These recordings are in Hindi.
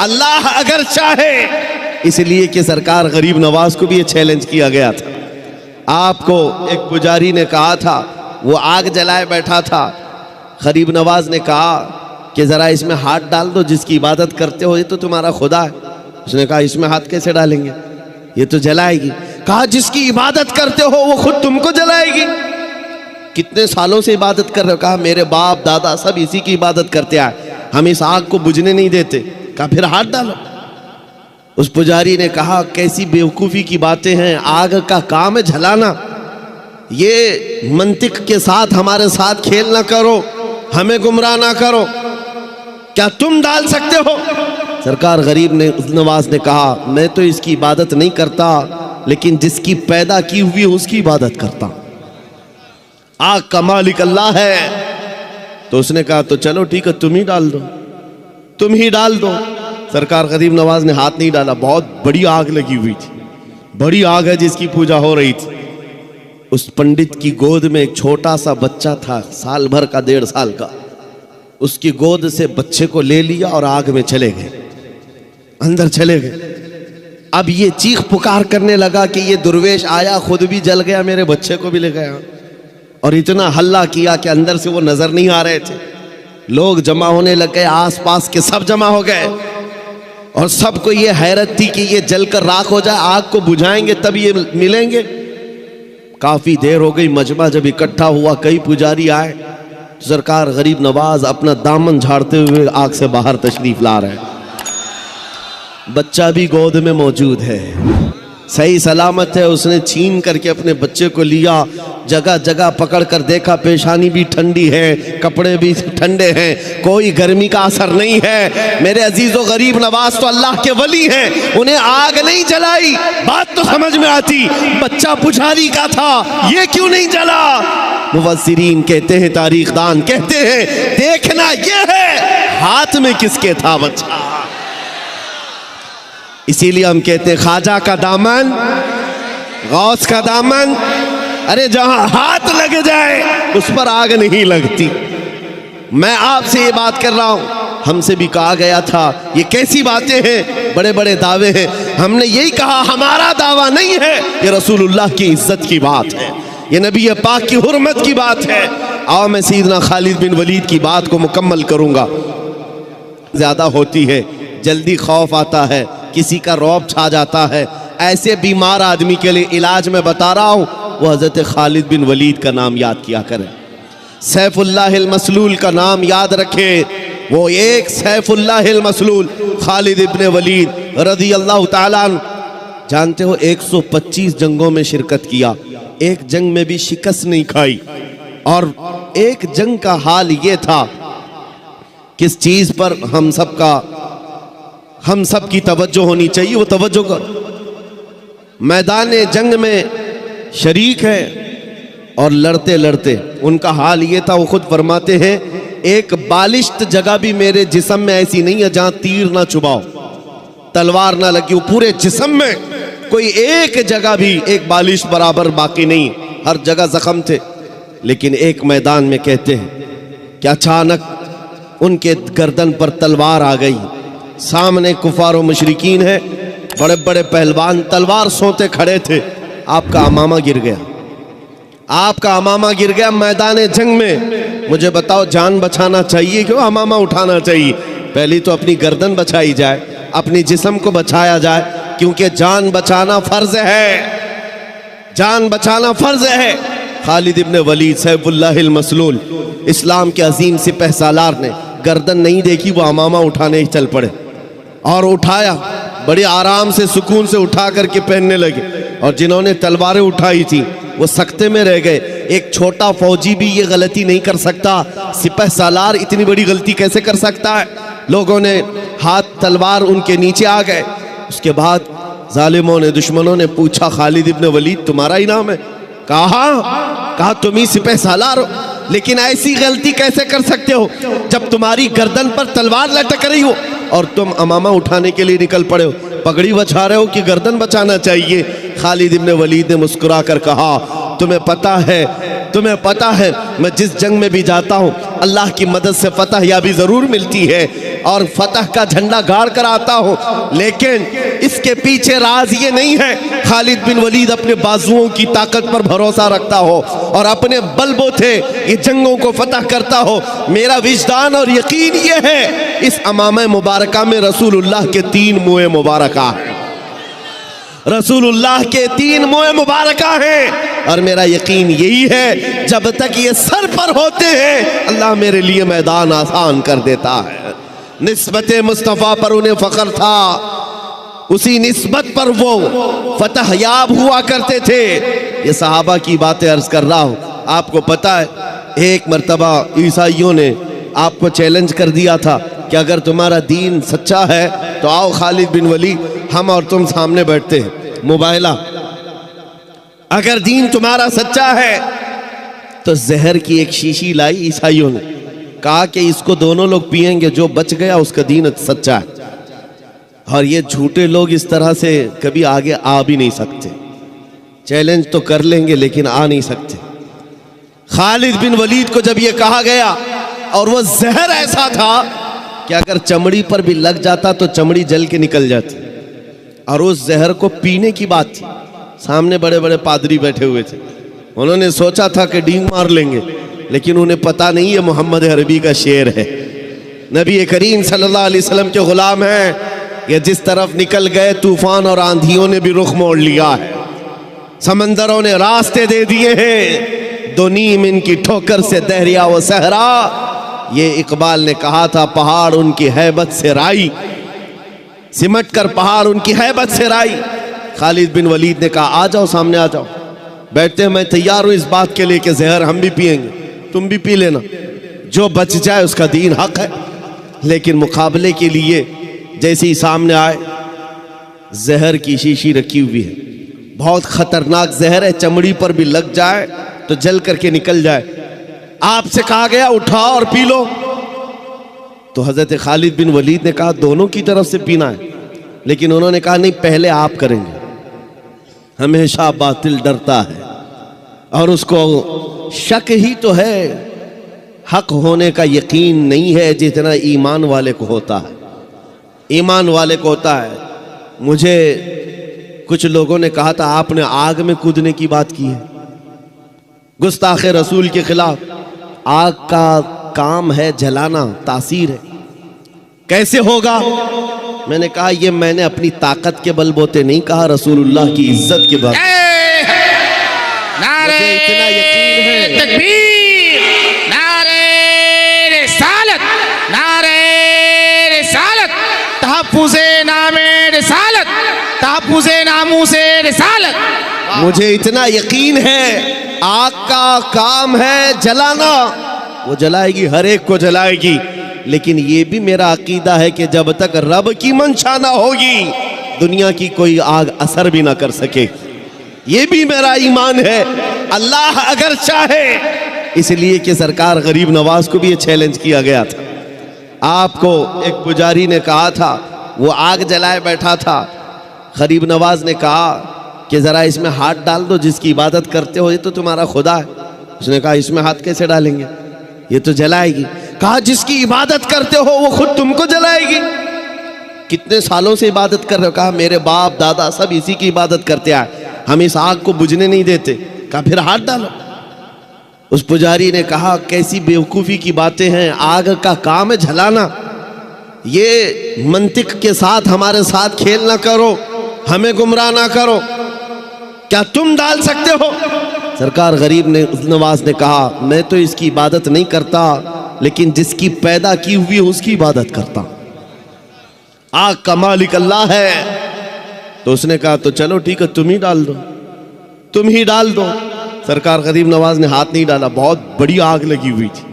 अल्लाह अगर चाहे, इसलिए कि सरकार गरीब नवाज को भी ये चैलेंज किया गया था। आपको एक पुजारी ने कहा था, वो आग जलाए बैठा था, गरीब नवाज ने कहा कि ज़रा इसमें हाथ डाल दो, जिसकी इबादत करते हो ये तो तुम्हारा खुदा है। उसने कहा इसमें हाथ कैसे डालेंगे, ये तो जलाएगी। कहा जिसकी इबादत करते हो वो खुद तुमको जलाएगी। कितने सालों से इबादत कर रहे हो? कहा मेरे बाप दादा सब इसी की इबादत करते आए, हम इस आग को बुझने नहीं देते। कहा फिर हाथ डालो। उस पुजारी ने कहा कैसी बेवकूफ़ी की बातें हैं, आग का काम है जलाना, ये मंतिक के साथ हमारे साथ खेल ना करो, हमें गुमराह ना करो, क्या तुम डाल सकते हो? सरकार गरीब नवाज ने कहा मैं तो इसकी इबादत नहीं करता, लेकिन जिसकी पैदा की हुई है उसकी इबादत करता। आग का मालिक अल्लाह है। तो उसने कहा तो चलो ठीक है, तुम ही डाल दो, तुम ही डाल दो। सरकार गरीब नवाज ने हाथ नहीं डाला। बहुत बड़ी आग लगी हुई थी, बड़ी आग है जिसकी पूजा हो रही थी। उस पंडित की गोद में एक छोटा सा बच्चा था, साल भर का, 1.5 साल का। उसकी गोद से बच्चे को ले लिया और आग में चले गए, अंदर चले गए। अब ये चीख पुकार करने लगा कि ये दुर्वेश आया, खुद भी जल गया, मेरे बच्चे को भी ले गया। और इतना हल्ला किया कि अंदर से वो नजर नहीं आ रहे थे। लोग जमा होने लग गए, आसपास के सब जमा हो गए, और सबको ये हैरत थी कि ये जलकर राख हो जाए, आग को बुझाएंगे तब ये मिलेंगे। काफी देर हो गई, मजमा जब इकट्ठा हुआ, कई पुजारी आए। सरकार गरीब नवाज अपना दामन झाड़ते हुए आग से बाहर तशरीफ ला रहे हैं। बच्चा भी गोद में मौजूद है, सही सलामत है। उसने छीन करके अपने बच्चे को लिया, जगह जगह पकड़ कर देखा, पेशानी भी ठंडी है, कपड़े भी ठंडे हैं, कोई गर्मी का असर नहीं है। मेरे अजीजो गरीब नवाज तो अल्लाह के वली हैं, उन्हें आग नहीं जलाई। बात तो समझ में आती, बच्चा पुजारी का था, ये क्यों नहीं जला? मुफस्सिरीन कहते हैं, तारीखदान कहते हैं, देखना ये है हाथ में किसके था बच्चा। इसीलिए हम कहते हैं ख्वाजा का दामन, गौस का दामन, अरे जहां हाथ लग जाए उस पर आग नहीं लगती। मैं आपसे ये बात कर रहा हूं, हमसे भी कहा गया था ये कैसी बातें हैं, बड़े बड़े दावे हैं। हमने यही कहा हमारा दावा नहीं है, ये रसूलुल्लाह की इज्जत की बात है, ये नबी पाक की हुर्मत की बात है। आओ मैं सैयदना खालिद बिन वलीद की बात को मुकम्मल करूंगा। ज्यादा होती है, जल्दी खौफ आता है, किसी का रौब छा जाता है, ऐसे बीमार आदमी के लिए इलाज में बता रहा हूं, वो हजरत खालिद बिन वलीद का नाम याद किया करें। सैफुल्लाहिल मसलूल का नाम याद रखे। वो एक सैफुल्लाहिल मसलूल खालिद इब्ने वलीद रज़ी अल्लाह ताला अन्हु, जानते हो 125 जंगों में शिरकत किया, एक जंग में भी शिकस्त नहीं खाई। और एक जंग का हाल ये था, किस चीज पर हम सब की तवज्जो होनी चाहिए, वो तवज्जो कर। मैदान जंग में शरीक है और लड़ते लड़ते उनका हाल ये था, वो खुद फरमाते हैं एक बालिश्त जगह भी मेरे जिस्म में ऐसी नहीं है जहां तीर ना चुभाओ, तलवार ना लगी हो। पूरे जिस्म में कोई एक जगह भी एक बालिश बराबर बाकी नहीं, हर जगह जख्म थे। लेकिन एक मैदान में कहते हैं कि अचानक उनके गर्दन पर तलवार आ गई। सामने कुफार व मुशरिकीन है, बड़े बड़े पहलवान तलवार सोते खड़े थे। आपका अमामा गिर गया, आपका अमामा गिर गया मैदान जंग में। मुझे बताओ जान बचाना चाहिए क्यों अमामा उठाना चाहिए? पहले तो अपनी गर्दन बचाई जाए, अपनी जिस्म को बचाया जाए, क्योंकि जान बचाना फर्ज है, जान बचाना फर्ज है। खालिद इब्ने वलीद सैफुल्लाहिल मसलूल, इस्लाम के अजीम सिपह सालार ने गर्दन नहीं देखी, वो अमामा उठाने ही चल पड़े और उठाया, बड़े आराम से सुकून से उठा करके पहनने लगे। और जिन्होंने तलवारें उठाई थी वो सख्ते में रह गए। एक छोटा फौजी भी ये गलती नहीं कर सकता, सिपह सालार इतनी बड़ी गलती कैसे कर सकता है? लोगों ने हाथ तलवार उनके नीचे आ गए। उसके बाद जालिमों ने, दुश्मनों ने पूछा खालिद इब्ने वलीद तुम्हारा ही नाम है? कहा तुम ही सिपह सालार हो, लेकिन ऐसी गलती कैसे कर सकते हो जब तुम्हारी गर्दन पर तलवार लटक रही हो और तुम अमामा उठाने के लिए निकल पड़े हो? पगड़ी बचा रहे हो कि गर्दन बचाना चाहिए? खालिद इब्ने वलीद ने मुस्कुरा कर कहा तुम्हें पता है मैं जिस जंग में भी जाता हूँ अल्लाह की मदद से फतह याबी ज़रूर मिलती है, और फतह का झंडा गाड़ कर आता हूं, लेकिन इसके पीछे राज ये नहीं है खालिद बिन वलीद अपने बाजुओं की ताकत पर भरोसा रखता हो और अपने बलबूते ये जंगों को फतह करता हो। मेरा विजदान और यकीन ये है इस अमामे मुबारका में रसूलुल्लाह के 3 मुँह मुबारका है, रसूलुल्लाह के 3 मुँह मुबारका हैं और मेरा यकीन यही है जब तक ये सर पर होते हैं अल्लाह मेरे लिए मैदान आसान कर देता है। निस्बत मुस्तफ़ा पर उन्हें फ़ख्र था, उसी निस्बत पर वो फतह याब हुआ करते थे। ये सहाबा की बातें अर्ज कर रहा हूँ। आपको पता है एक मर्तबा ईसाइयों ने आपको चैलेंज कर दिया था कि अगर तुम्हारा दीन सच्चा है तो आओ खालिद बिन वलीद हम और तुम सामने बैठते हैं मुबाहिला। अगर दीन तुम्हारा सच्चा है तो जहर की एक शीशी लाई ईसाइयों ने, कहा कि इसको दोनों लोग पिएंगे, जो बच गया उसका दीन सच्चा है। और ये झूठे लोग इस तरह से कभी आगे आ भी नहीं सकते, चैलेंज तो कर लेंगे लेकिन आ नहीं सकते। खालिद बिन वलीद को जब ये कहा गया और वो जहर ऐसा था कि अगर चमड़ी पर भी लग जाता तो चमड़ी जल के निकल जाती, और उस जहर को पीने की बात थी। सामने बड़े बड़े पादरी बैठे हुए थे, उन्होंने सोचा था कि डींग मार लेंगे, लेकिन उन्हें पता नहीं है मोहम्मद अरबी का शेर है, नबी करीम सल्लल्लाहु अलैहि वसल्लम के गुलाम हैं। ये जिस तरफ निकल गए तूफान और आंधियों ने भी रुख मोड़ लिया है, समंदरों ने रास्ते दे दिए हैं, दो नीम इनकी ठोकर से दहरिया व सहरा। ये इकबाल ने कहा था पहाड़ उनकी हैबत से राई, सिमट कर पहाड़ उनकी हैबत से राई। खालिद बिन वलीद ने कहा आ जाओ सामने आ जाओ, बैठते हैं, मैं तैयार हूं इस बात के लिए कि जहर हम भी पिएंगे, तुम भी पी लेना, जो बच जाए उसका दीन हक है। लेकिन मुकाबले के लिए जैसे ही सामने आए, जहर की शीशी रखी हुई है, बहुत खतरनाक जहर है, चमड़ी पर भी लग जाए तो जल करके निकल जाए। आपसे कहा गया उठाओ और पी लो। तो हजरत खालिद बिन वलीद ने कहा दोनों की तरफ से पीना है, लेकिन उन्होंने कहा नहीं पहले आप करेंगे। हमेशा बातिल डरता है और उसको शक ही तो है, हक होने का यकीन नहीं है जितना ईमान वाले को होता है। ईमान वाले को होता है। मुझे कुछ लोगों ने कहा था आपने आग में कूदने की बात की है, गुस्ताखे रसूल के खिलाफ। आग का काम है जलाना, तासीर है, कैसे होगा? मैंने कहा ये मैंने अपनी ताकत के बलबूते नहीं कहा, रसूलुल्लाह की इज्जत के बल। मुझे इतना यकीन है। तकबीर, नारे रिसालत, नारे रिसालत, तहफ्फुज़े नामे रिसालत, तहफ्फुज़े नामूसे रिसालत। मुझे इतना यकीन है आग का काम है जलाना, वो जलाएगी, हर एक को जलाएगी। लेकिन ये भी मेरा अकीदा है कि जब तक रब की मंशा ना होगी दुनिया की कोई आग असर भी ना कर सके। ये भी मेरा ईमान है। अल्लाह अगर चाहे, इसलिए कि सरकार गरीब नवाज को भी ये चैलेंज किया गया था। आपको एक पुजारी ने कहा था, वो आग जलाए बैठा था, गरीब नवाज ने कहा कि जरा इसमें हाथ डाल दो, जिसकी इबादत करते हो ये तो तुम्हारा खुदा है। उसने कहा इसमें हाथ कैसे डालेंगे, ये तो जलाएगी। कहा जिसकी इबादत करते हो वो खुद तुमको जलाएगी। कितने सालों से इबादत कर रहे हो? कहा मेरे बाप दादा सब इसी की इबादत करते आए, हम इस आग को बुझने नहीं देते। कहा फिर हाथ डालो। उस पुजारी ने कहा कैसी बेवकूफ़ी की बातें हैं, आग का काम है जलाना, ये मंतिक के साथ हमारे साथ खेल ना करो, हमें गुमराह ना करो, क्या तुम डाल सकते हो? सरकार गरीब नवाज ने कहा मैं तो इसकी इबादत नहीं करता, लेकिन जिसकी पैदा की हुई है उसकी इबादत करता। आग का मालिक अल्लाह है। तो उसने कहा तो चलो ठीक है, तुम ही डाल दो, तुम ही डाल दो। सरकार गरीब नवाज ने हाथ नहीं डाला। बहुत बड़ी आग लगी हुई थी,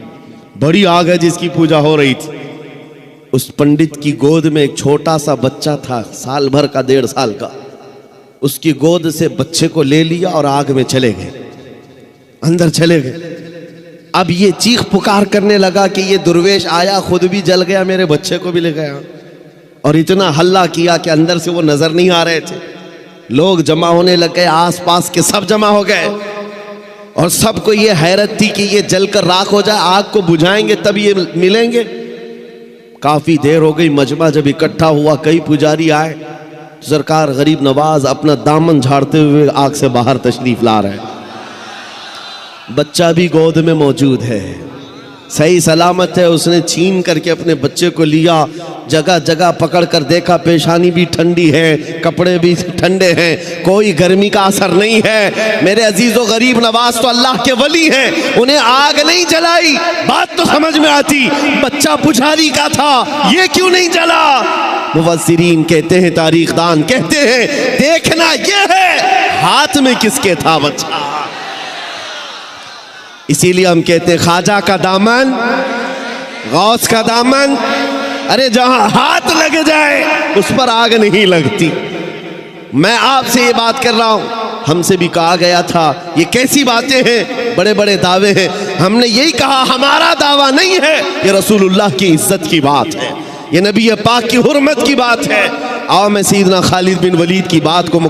बड़ी आग है जिसकी पूजा हो रही थी। उस पंडित की गोद में एक छोटा सा बच्चा था, साल भर का, 1.5 साल का। उसकी गोद से बच्चे को ले लिया और आग में चले गए, अंदर चले गए। अब ये चीख पुकार करने लगा कि ये दुर्वेश आया, खुद भी जल गया, मेरे बच्चे को भी ले गया। और इतना हल्ला किया कि अंदर से वो नजर नहीं आ रहे थे। लोग जमा होने लग गए, आसपास के सब जमा हो गए और सबको ये हैरत थी कि ये जलकर राख हो जाए, आग को बुझाएंगे तब ये मिलेंगे। काफ़ी देर हो गई, मजमा जब इकट्ठा हुआ, कई पुजारी आए, सरकार गरीब नवाज अपना दामन झाड़ते हुए आग से बाहर तशरीफ ला रहे हैं। बच्चा भी गोद में मौजूद है, सही सलामत है। उसने छीन करके अपने बच्चे को लिया, जगह जगह पकड़ कर देखा, पेशानी भी ठंडी है, कपड़े भी ठंडे हैं, कोई गर्मी का असर नहीं है। मेरे अजीजों, गरीब नवाज तो अल्लाह के वली हैं, उन्हें आग नहीं जलाई। बात तो समझ में आती, बच्चा पुजारी का था, ये क्यों नहीं जला? मुफस्सिरीन कहते हैं, तारीखदान कहते हैं, देखना ये है हाथ में किसके था बच्चा। इसीलिए हम कहते हैं, ख्वाजा का दामन, गौस का दामन, अरे जहां हाथ लग जाए उस पर आग नहीं लगती। मैं आपसे ये बात कर रहा हूं, हमसे भी कहा गया था ये कैसी बातें हैं, बड़े बड़े दावे हैं। हमने यही कहा, हमारा दावा नहीं है, ये रसूलुल्लाह की इज्जत की बात है, ये नबी पाक की हुर्मत की बात है। आओ मैं सैयदना खालिद बिन वलीद की बात को